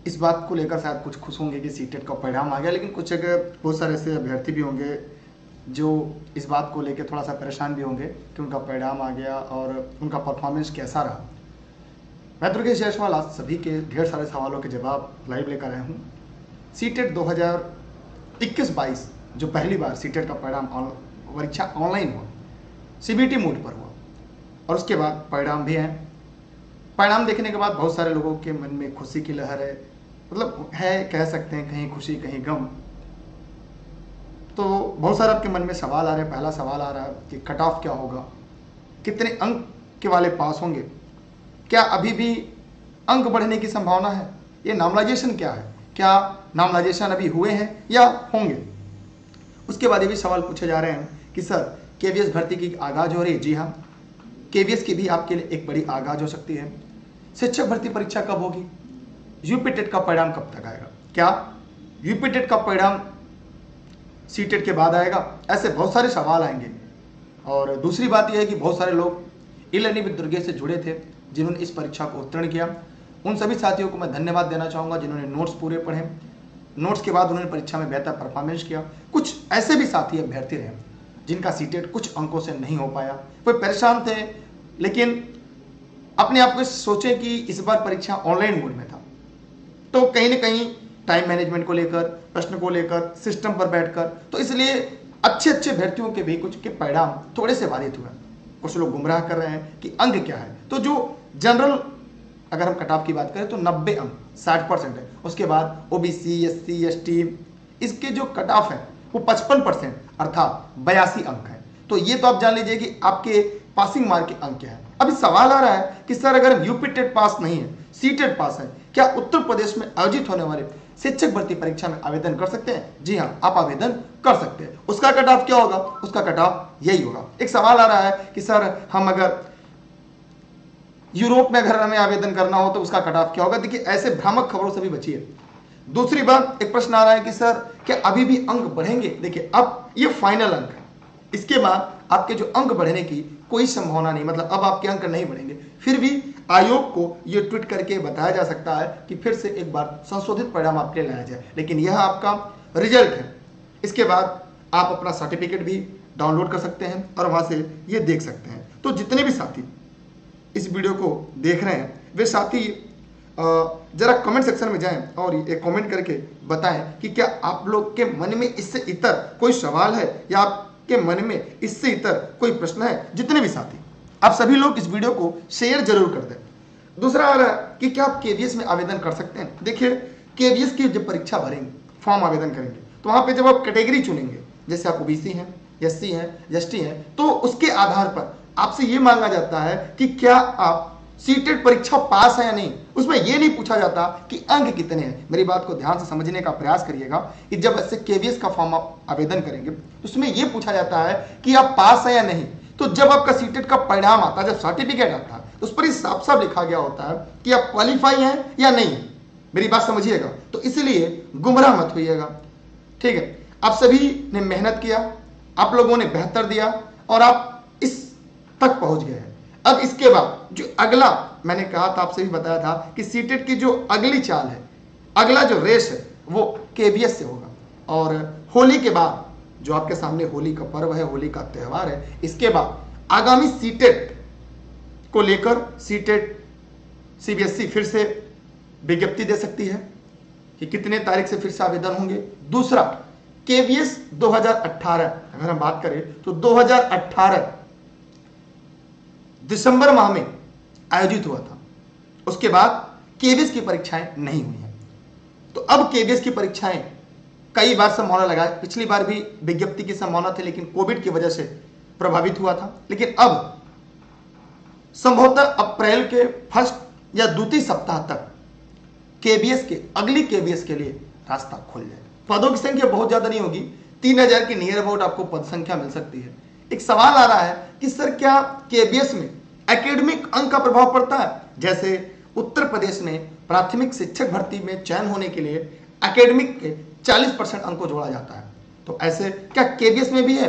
इस बात को लेकर शायद कुछ खुश होंगे कि सीटेट का परिणाम आ गया, लेकिन कुछ जगह बहुत सारे ऐसे अभ्यर्थी भी होंगे जो इस बात को लेकर थोड़ा सा परेशान भी होंगे कि उनका परिणाम आ गया और उनका परफॉर्मेंस कैसा रहा। मैं दुर्गेश जायसवाल आज सभी के ढेर सारे सवालों के जवाब लाइव लेकर आया हूँ। सीटेट 2021-22 जो पहली बार सीटेट का परिणाम परीक्षा ऑनलाइन हुआ, सीबीटी मोड पर हुआ और उसके बाद परिणाम भी है। परिणाम देखने के बाद बहुत सारे लोगों के मन में खुशी की लहर है, मतलब है, कह सकते हैं कहीं खुशी कहीं गम। तो बहुत सारे आपके मन में सवाल आ रहे हैं। पहला सवाल आ रहा है कि कट ऑफ क्या होगा, कितने अंक के वाले पास होंगे, क्या अभी भी अंक बढ़ने की संभावना है, ये नॉर्मलाइजेशन क्या है, क्या नॉर्मलाइजेशन अभी हुए हैं या होंगे। उसके बाद ये भी सवाल पूछे जा रहे हैं कि सर केवीएस भर्ती की आगाज हो रही है। जी हाँ, केवीएस की भी आपके लिए एक बड़ी आगाज हो सकती है। शिक्षक भर्ती परीक्षा कब होगी, यूपी टेट का परिणाम कब तक आएगा, क्या यूपी टेट का परिणाम सीटेट के बाद आएगा, ऐसे बहुत सारे सवाल आएंगे। और दूसरी बात यह है कि बहुत सारे लोग ई लर्निंग विद दुर्गेश से जुड़े थे जिन्होंने इस परीक्षा को उत्तीर्ण किया। उन सभी साथियों को मैं धन्यवाद देना चाहूँगा जिन्होंने नोट्स पूरे पढ़े, नोट्स के बाद उन्होंने परीक्षा में बेहतर परफॉर्मेंस किया। कुछ ऐसे भी साथी अभ्यर्थी रहे जिनका सीटेट कुछ अंकों से नहीं हो पाया, वे परेशान थे, लेकिन अपने आप को सोचें कि इस बार परीक्षा ऑनलाइन मोड में था, तो कहीं ना कहीं टाइम मैनेजमेंट को लेकर, प्रश्न को लेकर, सिस्टम पर बैठकर, तो इसलिए अच्छे अभ्यर्थियों के भी कुछ के परिणाम थोड़े से बाधित हुए। कुछ लोग गुमराह कर रहे हैं कि अंक क्या है, तो जो जनरल अगर हम कट ऑफ की बात करें तो 90 अंक 60% है। उसके बाद ओबीसी, एससी, एसटी इसके जो कट ऑफ है वो 55% अर्थात 82 अंक है। तो ये तो आप जान लीजिए कि आपके पासिंग मार्क के अंक क्या है। अभी सवाल आ रहा है कि सर अगर यूपी टेट पास नहीं है, सीटेट पास है, क्या उत्तर प्रदेश में आयोजित होने वाले शिक्षक भर्ती परीक्षा में आवेदन कर सकते हैं? जी हाँ, आप आवेदन कर सकते हैं। उसका कट ऑफ क्या होगा? उसका कट ऑफ यही होगा। एक सवाल आ रहा है कि सर हम अगर यूरोप में अगर हमें आवेदन करना हो तो उसका कट ऑफ क्या होगा? देखिए, ऐसे भ्रामक खबरों से भी बचिए। दूसरी बात, एक प्रश्न आ रहा है कि सर क्या अभी भी अंक बढ़ेंगे? देखिए, अब ये फाइनल अंक है, इसके बाद आपके जो अंक बढ़ने की कोई संभावना नहीं, मतलब अब आपके अंक नहीं बढ़ेंगे। फिर भी आयोग को यह ट्वीट करके बताया जा सकता है कि फिर से एक बार संशोधित परिणाम आपके लाया जाए, लेकिन यह आपका रिजल्ट है। इसके बाद आप अपना सर्टिफिकेट भी डाउनलोड कर सकते हैं और वहां से ये देख सकते हैं। तो जितने भी साथी इस वीडियो को देख रहे हैं वे साथी जरा कमेंट सेक्शन में जाएं और एक कमेंट करके बताएं कि क्या आप लोग के मन में इससे इतर कोई सवाल है या आपके मन में इससे इतर कोई प्रश्न है। जितने भी साथी, आप सभी लोग इस वीडियो को शेयर जरूर कर दें। दूसरा आ रहा है कि क्या आप केवीएस में आवेदन कर सकते हैं। देखिए, केवीएस की जब परीक्षा भरेंगे, फॉर्म आवेदन करेंगे, तो वहां पे जब आप कैटेगरी चुनेंगे, जैसे आप ओबीसी हैं, एससी हैं, एसटी हैं, तो उसके आधार पर आपसे ये मांगा जाता है कि क्या आप सीटेट परीक्षा पास है या नहीं। उसमें यह नहीं पूछा जाता कि अंक कितने हैं। मेरी बात को ध्यान से समझने का प्रयास करिएगा कि जब ऐसे केवीएस का फॉर्म आप आवेदन करेंगे तो उसमें यह पूछा जाता है कि आप पास है या नहीं। तो जब आपका सीटेट का परिणाम आता है, जब सर्टिफिकेट आता है, उस पर साफ साफ लिखा गया होता है कि आप क्वालिफाई हैं या नहीं है। मेरी बात समझिएगा, तो इसलिए गुमराह मत होइएगा, ठीक है। आप सभी ने मेहनत किया, आप लोगों ने बेहतर दिया और आप इस तक पहुंच गए हैं। अब इसके बाद जो अगला, मैंने कहा था, आपसे भी बताया था कि सीटेट की जो अगली चाल है, अगला जो रेस है वो केवीएस से होगा। और होली के बाद जो आपके सामने होली का पर्व है, होली का त्यौहार है, इसके बाद आगामी सीटेट को लेकर सीटेट सीबीएसई फिर से विज्ञप्ति दे सकती है कि कितने तारीख से फिर से आवेदन होंगे। दूसरा, केवीएस 2018 अगर हम बात करें तो 2018 दिसंबर माह में आयोजित हुआ था। उसके बाद केवीएस की परीक्षाएं नहीं हुई हैं। तो अब केवीएस की परीक्षाएं कई बार संभावना लगा, पिछली बार भी विज्ञप्ति की संभावना थी लेकिन कोविड की वजह से प्रभावित हुआ था। लेकिन अब संभवतः अप्रैल के फर्स्ट या द्वितीय सप्ताह तक केवीएस के अगली केवीएस के लिए रास्ता खुल जाए। पदों की संख्या बहुत ज्यादा नहीं होगी, 3000 के नियर अबाउट आपको पद संख्या मिल सकती है। एक सवाल आ रहा है कि सर क्या केवीएस में एकेडमिक अंक का प्रभाव पड़ता है? जैसे उत्तर प्रदेश ने प्राथमिक शिक्षक भर्ती में चयन होने के लिए एकेडमिक के 40% अंक को जोड़ा जाता है, तो ऐसे क्या केवीएस में भी है?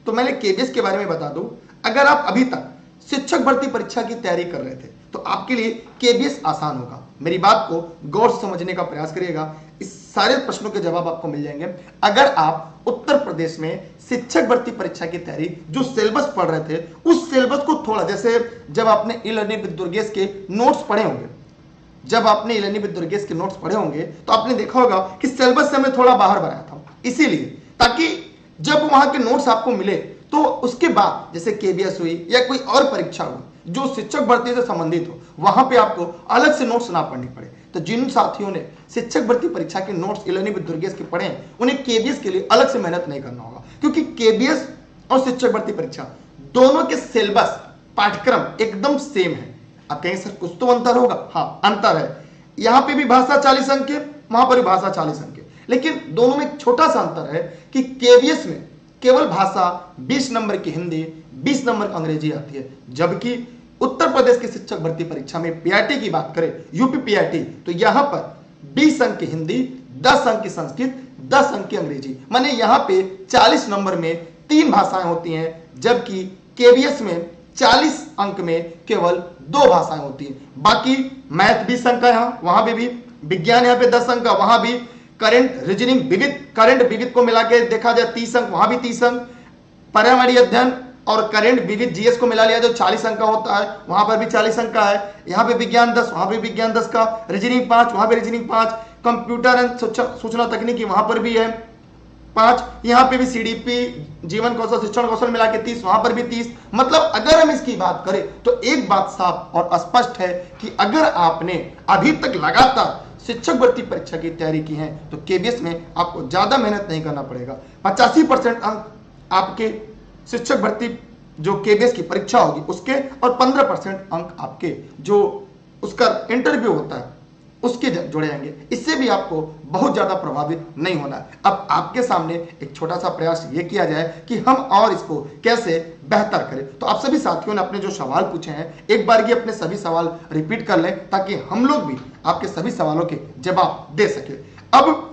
तो मैंने केवीएस के बारे में बता दूं, अगर आप अभी तक शिक्षक भर्ती परीक्षा की तैयारी कर रहे थे तो आपके लिए केवीएस आसान होगा। मेरी बात को गौर से समझने का प्रयास करिएगा, इस सारे प्रश्नों के जवाब आपको मिल जाएंगे अगर आप उत्तर प्रदेश में शिक्षक भर्ती परीक्षा की तैयारी जो सिलेबस पढ़ रहे थे उस सिलेबस को थोड़ा, जैसे जब आपने ई लर्निंग विद दुर्गेश के नोट्स पढ़े होंगे, जब आपने ई लर्निंग विद दुर्गेश के नोट्स पढ़े होंगे तो आपने देखा होगा कि सिलेबस से हमने थोड़ा बाहर बनाया था, इसीलिए ताकि जब वहां के नोट्स आपको मिले तो उसके बाद जैसे केबीएस हुई या कोई और परीक्षा हुई जो शिक्षक भर्ती से संबंधित हो, वहां पे आपको अलग से नोट्स ना पढ़नी पड़े। तो जिन साथियों ने शिक्षक भर्ती परीक्षा के notes e learning with Durgesh के पढ़े हैं उन्हें केबीएस के लिए अलग से मेहनत नहीं करना होगा, क्योंकि केबीएस और शिक्षक भर्ती परीक्षा दोनों के सिलेबस पाठ्यक्रम एकदम सेम है। आप कहेंगे सर कुछ तो अंतर होगा, हाँ अंतर है, यहां पे भी भाषा 40 अंक है, वहां पर भी भाषा 40 अंक है, लेकिन दोनों में एक छोटा सा अंतर है कि केबीएस में केवल भाषा 20 नंबर की हिंदी, 20 नंबर की अंग्रेजी आती है, जबकि उत्तर प्रदेश की शिक्षक भर्ती परीक्षा में पीआरटी की बात करें, यूपी पीआरटी, तो यहां पर 20 अंक की हिंदी, 10 अंक की संस्कृत, 10 अंक की अंग्रेजी, माने यहां पे 40 नंबर में 3 भाषाएं होती हैं, जबकि केबीएस में 40 अंक में केवल 2 भाषाएं होती हैं। बाकी मैथ 20 अंक का यहाँ, वहां भी विज्ञान यहाँ पे 10 अंक का, वहां भी करंट रीजनिंग विविध को मिला के देखा जाए 30 अंक, वहां भी 30 अंक, पर्यावरणीय अध्ययन और करंट विविध जीएस को मिला लिया जो 40 अंक का होता है, वहां पर भी 40 अंक का है, यहाँ पे विज्ञान 10, वहां पे विज्ञान 10 का, रीजनिंग 5, वहां पे रीजनिंग 5, कंप्यूटर एंड सूचना तकनीकी वहां पर भी है 5, यहाँ पे भी सीडीपी जीवन कौशल शिक्षण कौशल मिला के 30, वहां पर भी 30। मतलब अगर हम इसकी बात करें तो एक बात साफ और स्पष्ट है कि अगर आपने अभी तक लगातार शिक्षक भर्ती परीक्षा की तैयारी की है तो केबीएस में आपको ज्यादा मेहनत नहीं करना पड़ेगा। 85% अंक आपके शिक्षक भर्ती जो केबीएस की परीक्षा होगी उसके, और 15% अंक आपके जो उसका इंटरव्यू होता है उसके जोड़े जाएंगे। इससे भी आपको बहुत ज्यादा प्रभावित नहीं होना है। अब आपके सामने एक छोटा सा प्रयास ये किया जाए कि हम और इसको कैसे बेहतर करें। तो आप सभी साथियों ने अपने जो सवाल पूछे हैं एक बार ये अपने सभी सवाल रिपीट कर लें ताकि हम लोग भी आपके सभी सवालों के जवाब दे सके। अब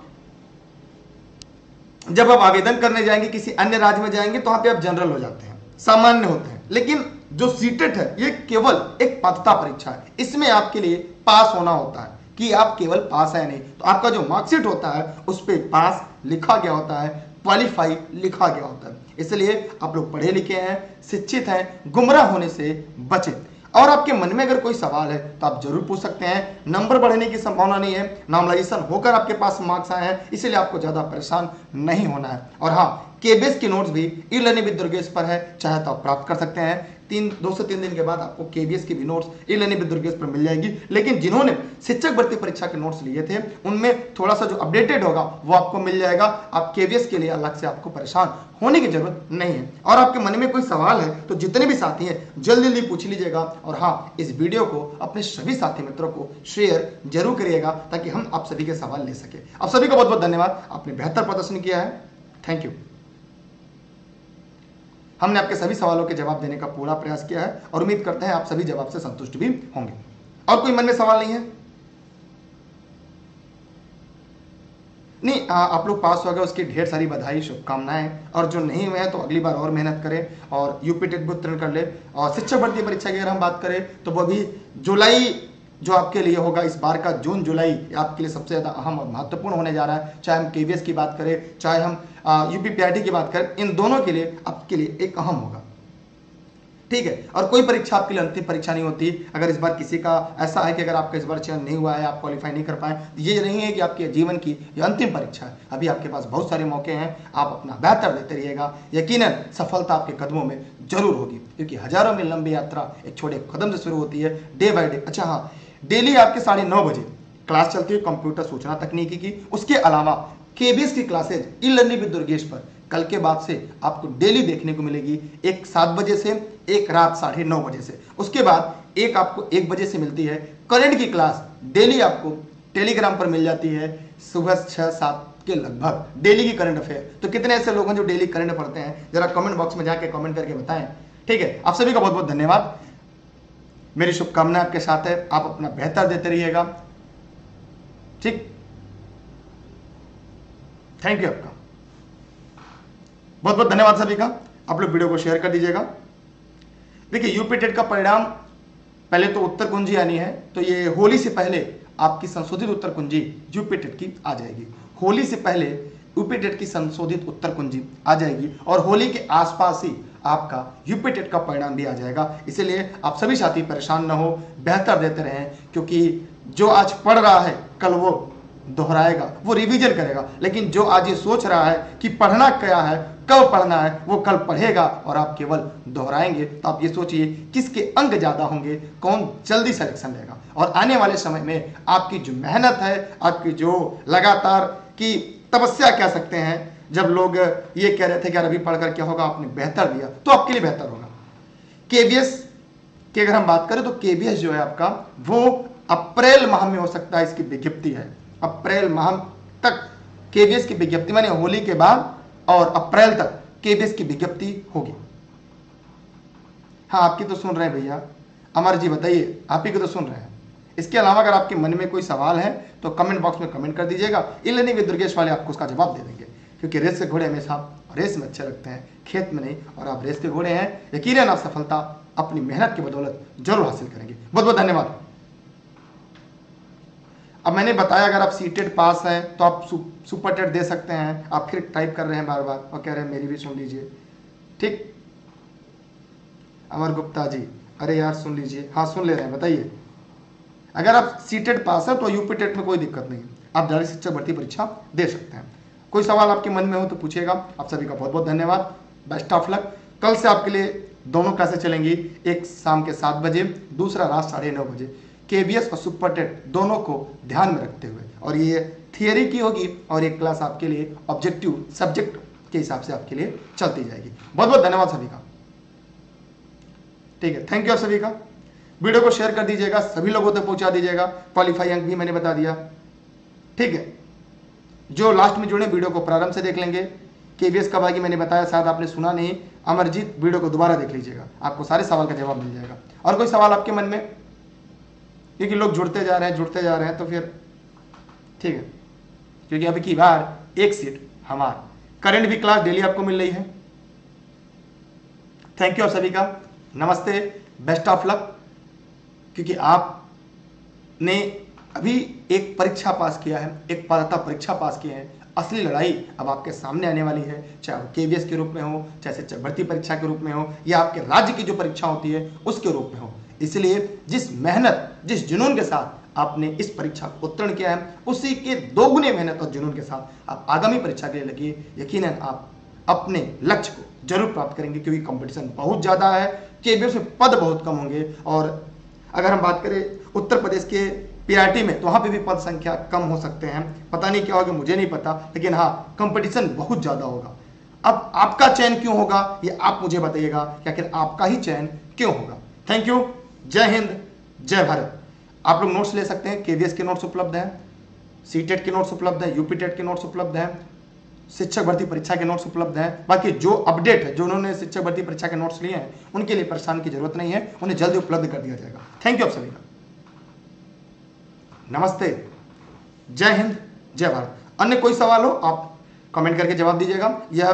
जब आप आवेदन करने जाएंगे किसी अन्य राज्य में जाएंगे तो वहां पे आप जनरल हो जाते हैं, सामान्य होते हैं, लेकिन जो सीटेट है ये केवल एक पात्रता परीक्षा है। इसमें आपके लिए पास होना होता है कि आप केवल पास है नहीं, तो आपका जो मार्कशीट होता है उस पर पास लिखा गया होता है, क्वालिफाई लिखा गया होता है। इसलिए आप लोग पढ़े लिखे हैं, शिक्षित हैं, गुमराह होने से बचें। और आपके मन में अगर कोई सवाल है तो आप जरूर पूछ सकते हैं। नंबर बढ़ने की संभावना नहीं है, नॉर्मलाइजेशन होकर आपके पास मार्क्स आए हैं, इसलिए आपको ज्यादा परेशान नहीं होना है। और हाँ, केबीएस की नोट्स भी ई लर्निंग विद दुर्गेश पर है, चाहे तो आप प्राप्त कर सकते हैं। 2 से 3 दिन के बाद आपको केबीएस की भी notes e learning with Durgesh पर मिल जाएगी। लेकिन जिन्होंने शिक्षक भर्ती परीक्षा के नोट्स लिए थे उनमें थोड़ा सा जो अपडेटेड होगा वो आपको मिल जाएगा। आप केबीएस के लिए अलग से आपको परेशान होने की जरूरत नहीं है। और आपके मन में कोई सवाल है तो जितने भी साथी हैं जल्दी जल्दी पूछ लीजिएगा। और हाँ, इस वीडियो को अपने सभी साथी मित्रों को शेयर जरूर करिएगा ताकि हम आप सभी के सवाल ले सके। आप सभी का बहुत बहुत धन्यवाद, आपने बेहतर प्रदर्शन किया है, थैंक यू। हमने आपके सभी सवालों के जवाब देने का पूरा प्रयास किया है और उम्मीद करते हैं आप सभी जवाब से संतुष्ट भी होंगे। और कोई मन में सवाल नहीं है? नहीं, आप लोग पास हो गए उसकी ढेर सारी बधाई, शुभकामनाएं। और जो नहीं हुए हैं तो अगली बार और मेहनत करें और यूपी टेट भी उत्तीर्ण कर ले। और शिक्षक भर्ती परीक्षा की अगर हम बात करें तो वो भी जुलाई जो आपके लिए होगा, इस बार का जून जुलाई आपके लिए सबसे ज्यादा अहम और महत्वपूर्ण होने जा रहा है। चाहे हम केबीएस की बात करें, चाहे हम यूपी पीआरटी की बात करें, इन दोनों के लिए आपके लिए एक अहम होगा, ठीक है। और कोई परीक्षा आपके लिए अंतिम परीक्षा नहीं होती। अगर इस बार किसी का ऐसा है कि अगर आपका इस बार चयन नहीं हुआ है, आप क्वालिफाई नहीं कर पाए, तो ये नहीं है कि आपके जीवन की ये अंतिम परीक्षा है। अभी आपके पास बहुत सारे मौके हैं, आप अपना बेहतर देते रहिएगा, यकीनन सफलता आपके कदमों में जरूर होगी, क्योंकि हजारों मील लंबी यात्रा एक छोटे कदम से शुरू होती है, डे बाय डे। अच्छा हाँ, डेली आपके 9:30 बजे क्लास चलती है कंप्यूटर सूचना तकनीकी की। उसके अलावा केबीएस की classes e learning with Durgesh पर कल के बाद से आपको डेली देखने को मिलेगी, एक 7 बजे से, एक रात 9:30 बजे से। उसके बाद एक आपको 1 बजे से मिलती है करंट की क्लास, डेली आपको टेलीग्राम पर मिल जाती है सुबह 6-7 के लगभग, डेली की करंट अफेयर। तो कितने ऐसे लोग हैं जो डेली करंट पढ़ते हैं, जरा कमेंट बॉक्स में जाके कमेंट करके बताएं, ठीक है। आप सभी का बहुत बहुत धन्यवाद, मेरी शुभकामनाएं आपके साथ है, आप अपना बेहतर देते रहिएगा, ठीक। थैंक यू, आपका बहुत बहुत धन्यवाद सभी का। आप लोग वीडियो को शेयर कर दीजिएगा। देखिए, यूपी टेट का परिणाम पहले तो उत्तर कुंजी आनी है, तो ये होली से पहले आपकी संशोधित उत्तर कुंजी यूपी टेट की आ जाएगी। होली से पहले यूपी टेट की संशोधित उत्तर कुंजी आ जाएगी और होली के आसपास ही आपका यूपी टेट का परिणाम भी आ जाएगा। इसलिए आप सभी साथी परेशान न हो, बेहतर देते रहें, क्योंकि जो आज पढ़ रहा है कल वो दोहराएगा, वो रिवीजन करेगा, लेकिन जो आज ये सोच रहा है कि पढ़ना क्या है, कब पढ़ना है, वो कल पढ़ेगा और आप केवल दोहराएंगे। तो आप ये सोचिए किसके अंक ज्यादा होंगे, कौन जल्दी सिलेक्शन लेगा। और आने वाले समय में आपकी जो मेहनत है, आपकी जो लगातार की तपस्या कह सकते हैं, जब लोग ये कह रहे थे कि यार अभी पढ़कर क्या होगा, आपने बेहतर दिया तो आपके लिए बेहतर होगा। केवीएस की अगर हम बात करें तो केवीएस जो है आपका वो अप्रैल माह में हो सकता है, इसकी विज्ञप्ति है अप्रैल माह तक केवीएस की विज्ञप्ति, माने होली के बाद और अप्रैल तक केवीएस की विज्ञप्ति होगी। हाँ, आपकी तो सुन रहे हैं भैया, अमर जी बताइए, आप ही को तो सुन रहे हैं। इसके अलावा अगर आपके मन में कोई सवाल है तो कमेंट बॉक्स में कमेंट कर दीजिएगा, इलेनी विद दुर्गेश वाले आपको उसका जवाब दे देंगे, क्योंकि रेस के घोड़े हमेशा रेस में अच्छे लगते हैं, खेत में नहीं। और आप रेस के घोड़े हैं, यकीनन आप सफलता अपनी मेहनत की बदौलत जरूर हासिल करेंगे। बहुत बहुत धन्यवाद। अब मैंने बताया अगर आप सीटेट पास हैं तो आप सुपर टेट दे सकते हैं। आप फिर टाइप कर रहे हैं बार बार और कह रहे हैं मेरी भी सुन लीजिए, ठीक। अमर गुप्ता जी, अरे यार सुन लीजिए, हाँ सुन ले रहे हैं, बताइए। अगर आप सीटेट पास है तो यूपी टेट में कोई दिक्कत नहीं, आप डायरेक्ट शिक्षक भर्ती परीक्षा दे सकते हैं। कोई सवाल आपके मन में हो तो पूछिएगा। आप सभी का बहुत बहुत धन्यवाद, बेस्ट ऑफ लक। कल से आपके लिए दोनों क्लासेस चलेंगी, एक शाम के 7 बजे, दूसरा रात 9:30 बजे। केवीएस और सुपर टेट दोनों को ध्यान में रखते हुए, और ये थियरी की होगी और एक क्लास आपके लिए ऑब्जेक्टिव सब्जेक्ट के हिसाब से आपके लिए चलती जाएगी। बहुत बहुत धन्यवाद सभी का, ठीक है, थैंक यू आप सभी का। वीडियो को शेयर कर दीजिएगा, सभी लोगों तक पहुंचा दीजिएगा। क्वालिफाई अंक भी मैंने बता दिया, ठीक है। जो लास्ट में जुड़े वीडियो को प्रारंभ से देख लेंगे। केवीएस कब आएगी मैंने बताया, शायद आपने सुना नहीं, अमरजीत वीडियो को दोबारा देख लीजिएगा, आपको सारे सवाल का जवाब मिल जाएगा। और कोई सवाल आपके मन में, क्योंकि लोग जुड़ते जा रहे हैं तो फिर ठीक है, क्योंकि अभी की बार एक सीट हमारा। करंट भी क्लास डेली आपको मिल रही है। थैंक यू आप सभी का, नमस्ते, बेस्ट ऑफ लक। क्योंकि आपने अभी एक परीक्षा पास किया है, एक पात्रता परीक्षा पास की है, असली लड़ाई अब आपके सामने आने वाली है, चाहे वो केवीएस के रूप में हो, चाहे शिक्षक भर्ती परीक्षा के रूप में हो, या आपके राज्य की जो परीक्षा होती है उसके रूप में हो। इसलिए जिस मेहनत, जिस जुनून के साथ आपने इस परीक्षा को उत्तीर्ण किया है, उसी के दोगुने मेहनत और जुनून के साथ आप आगामी परीक्षा के लिए लगिए। यकीनन आप अपने लक्ष्य को जरूर प्राप्त करेंगे, क्योंकि कंपटीशन बहुत ज़्यादा है, केवीएस में पद बहुत कम होंगे। और अगर हम बात करें उत्तर प्रदेश के पीआरटी में, तो वहाँ पे भी पद संख्या कम हो सकते हैं, पता नहीं क्या होगा, मुझे नहीं पता, लेकिन हाँ कंपटीशन बहुत ज़्यादा होगा। अब आपका चयन क्यों होगा ये आप मुझे बताइएगा, कि आखिर आपका ही चयन क्यों होगा। थैंक यू, जय हिंद, जय भारत। आप लोग नोट्स ले सकते हैं, केवीएस के नोट्स उपलब्ध हैं, सीटेट के नोट्स उपलब्ध हैं, यूपी टेट के नोट्स उपलब्ध हैं, शिक्षक भर्ती परीक्षा के नोट्स उपलब्ध हैं। बाकी जो अपडेट है, जो उन्होंने शिक्षक भर्ती परीक्षा के नोट्स लिए हैं, उनके लिए परेशान की जरूरत नहीं है, उन्हें जल्दी उपलब्ध कर दिया जाएगा। थैंक यू आप सभी का, नमस्ते, जय हिंद, जय भारत। अन्य कोई सवाल हो आप कमेंट करके जवाब दीजिएगा। यह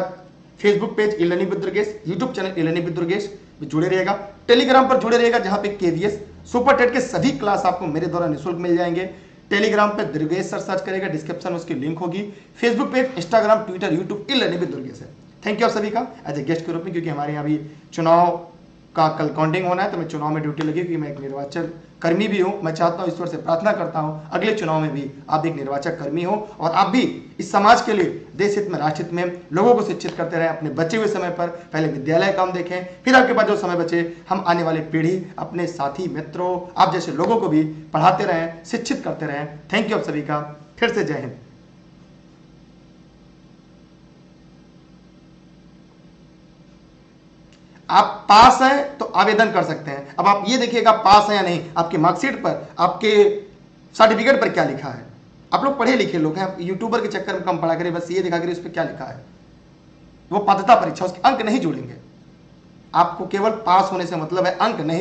फेसबुक पेज इलेनी विद दुर्गेश, यूट्यूब चैनल इलेनी विद दुर्गेश में जुड़े रहेगा, टेलीग्राम पर जुड़े रहेगा, जहां पे केवीएस सुपर टेट के सभी क्लास आपको मेरे द्वारा निःशुल्क मिल जाएंगे। टेलीग्राम पे दुर्गेश सर सर्च करेगा, डिस्क्रिप्शन में उसकी लिंक होगी। Facebook page, Instagram, Twitter, YouTube इलेनी विद दुर्गेश है। थैंक यू आप सभी का एज ए गेस्ट के रूप में, क्योंकि हमारे यहाँ भी चुनाव का कल काउंटिंग होना है, तो मैं चुनाव में ड्यूटी लगी, क्योंकि मैं एक निर्वाचन कर्मी भी हूँ। मैं चाहता हूँ, ईश्वर से प्रार्थना करता हूँ, अगले चुनाव में भी आप एक निर्वाचक कर्मी हो और आप भी इस समाज के लिए, देश हित में, राष्ट्र हित में लोगों को शिक्षित करते रहें। अपने बचे हुए समय पर पहले विद्यालय काम देखें, फिर आपके पास जो समय बचे, हम आने वाली पीढ़ी, अपने साथी मित्रों, आप जैसे लोगों को भी पढ़ाते रहें, शिक्षित करते रहें। थैंक यू आप सभी का, फिर से जय हिंद। आप पास हैं तो आवेदन कर सकते हैं। अब आप ये देखिएगा पास है या नहीं, आपके मार्कशीट पर, आपके सर्टिफिकेट पर क्या लिखा है। आप लोग पढ़े लिखे लोग हैं, यूट्यूबर के चक्कर में कम पढ़ा करें, बस ये दिखा करें उस पर क्या लिखा है। वो पात्रता परीक्षा, उसके अंक नहीं जुड़ेंगे। आपको केवल पास होने से मतलब है, अंक नहीं